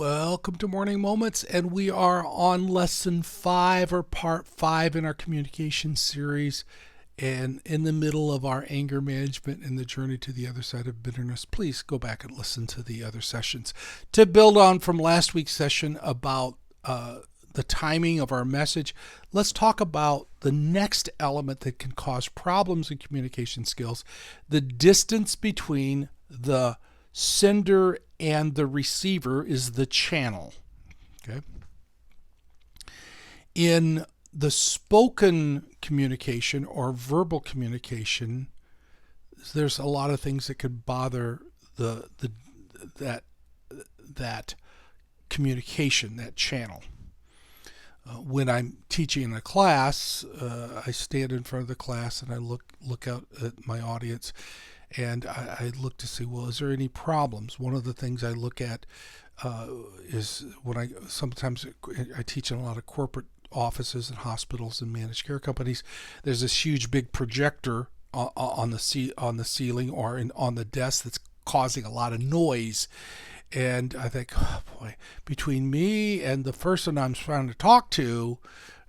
Welcome to Morning Moments, and we are on lesson 5 or part 5 in our communication series, and in the middle of our anger management and the journey to the other side of bitterness. Please go back and listen to the other sessions. To build on from last week's session about the timing of our message, let's talk about the next element that can cause problems in communication skills: the distance between the sender and the receiver is the channel. Okay. In the spoken communication or verbal communication, there's a lot of things that could bother that communication, that channel. When I'm teaching in a class, I stand in front of the class and I look out at my audience, and I look to see, well, is there any problems? One of the things I look at is when sometimes I teach in a lot of corporate offices and hospitals and managed care companies. There's this huge big projector on the ceiling or on the desk that's causing a lot of noise. And I think, oh boy, between me and the person I'm trying to talk to,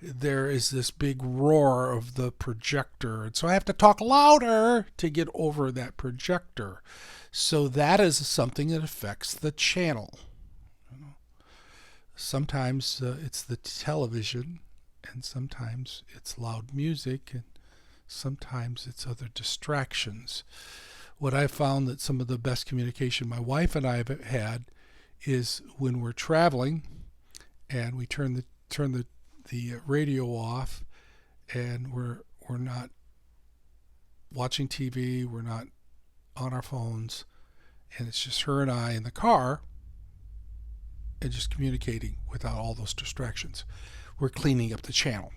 there is this big roar of the projector. And so I have to talk louder to get over that projector. So that is something that affects the channel. Sometimes it's the television, and sometimes it's loud music, and sometimes it's other distractions. What I found that some of the best communication my wife and I have had is when we're traveling and we turn the radio off, and we're not watching TV, we're not on our phones, and it's just her and I in the car and just communicating without all those distractions. We're cleaning up the channel.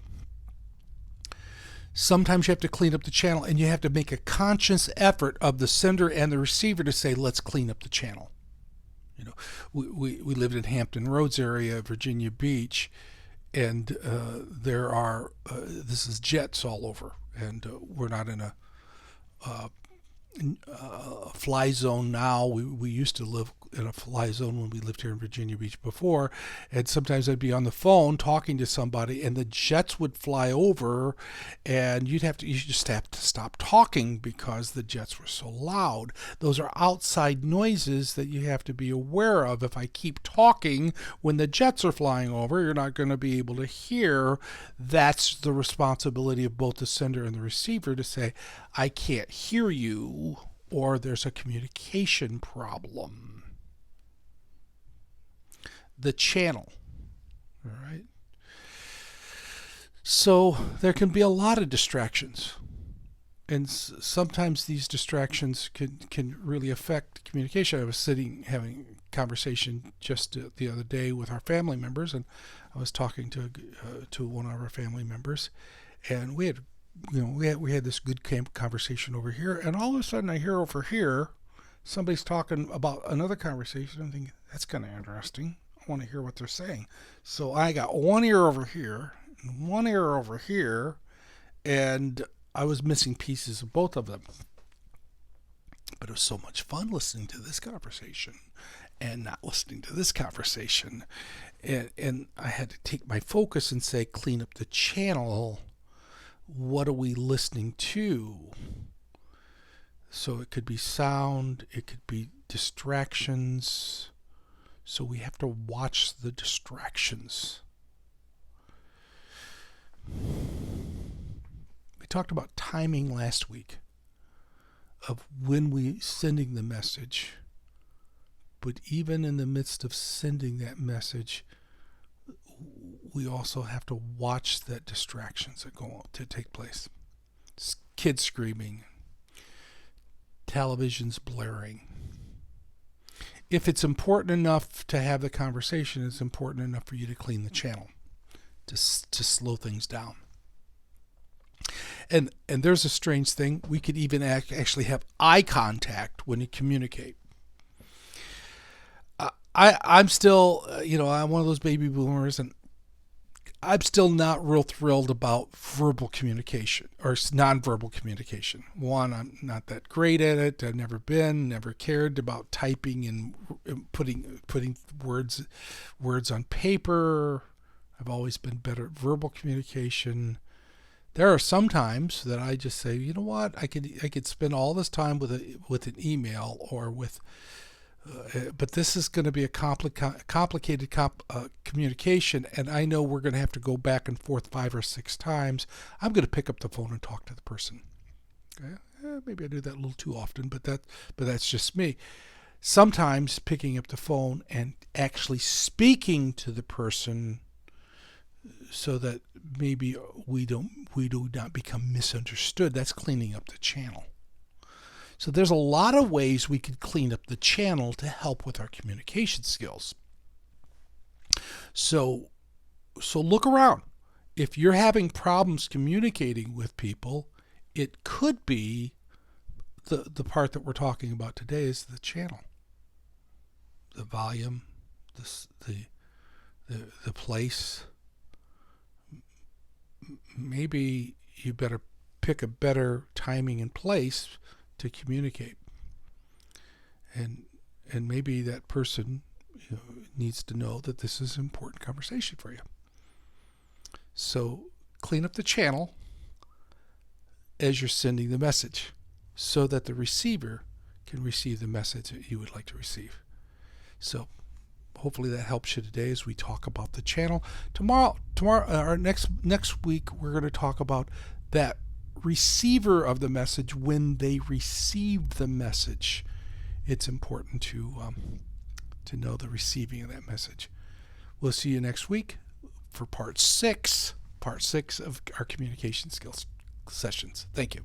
Sometimes you have to clean up the channel, and you have to make a conscious effort of the sender and the receiver to say, let's clean up the channel. You know, we lived in Hampton Roads area, Virginia Beach, and there are this is jets all over, and we're not in a fly zone now. We used to live in a fly zone when we lived here in Virginia Beach before, and sometimes I'd be on the phone talking to somebody and the jets would fly over, and you just have to stop talking because the jets were so loud. Those are outside noises that you have to be aware of. If I keep talking when the jets are flying over, you're not going to be able to hear. That's the responsibility of both the sender and the receiver to say, I can't hear you, or there's a communication problem. The channel. All right. So there can be a lot of distractions, and sometimes these distractions can really affect communication. I was sitting having a conversation just the other day with our family members, and I was talking to one of our family members, and we had this good conversation over here, and all of a sudden I hear over here somebody's talking about another conversation. I'm thinking, that's kind of interesting. I want to hear what they're saying. So I got one ear over here and one ear over here, and I was missing pieces of both of them. But it was so much fun listening to this conversation and not listening to this conversation. And I had to take my focus and say, clean up the channel. What are we listening to? So it could be sound, it could be distractions. So we have to watch the distractions. We talked about timing last week of when we sending the message. But even in the midst of sending that message, we also have to watch the distractions that go on to take place. Kids screaming, television's blaring. If it's important enough to have the conversation, it's important enough for you to clean the channel, to slow things down. And there's a strange thing. We could even actually have eye contact when you communicate. I'm still, I'm one of those baby boomers, and I'm still not real thrilled about verbal communication or nonverbal communication. One, I'm not that great at it. I've never cared about typing and putting words on paper. I've always been better at verbal communication. There are some times that I just say, you know what, I could spend all this time with an email or with. But this is going to be a complicated communication, and I know we're going to have to go back and forth 5 or 6 times. I'm going to pick up the phone and talk to the person. Okay? Maybe I do that a little too often, but that's just me. Sometimes picking up the phone and actually speaking to the person, so that maybe we do not become misunderstood. That's cleaning up the channel. So there's a lot of ways we could clean up the channel to help with our communication skills. So look around. If you're having problems communicating with people, it could be the part that we're talking about today is the channel, the volume, the place. Maybe you better pick a better timing and place to communicate, and maybe that person needs to know that this is an important conversation for you. So clean up the channel as you're sending the message, so that the receiver can receive the message that you would like to receive. So hopefully that helps you today as we talk about the channel. Tomorrow, or next week, we're going to talk about that receiver of the message. When they receive the message, it's important to know the receiving of that message. We'll see you next week for part 6 of our communication skills sessions. Thank you.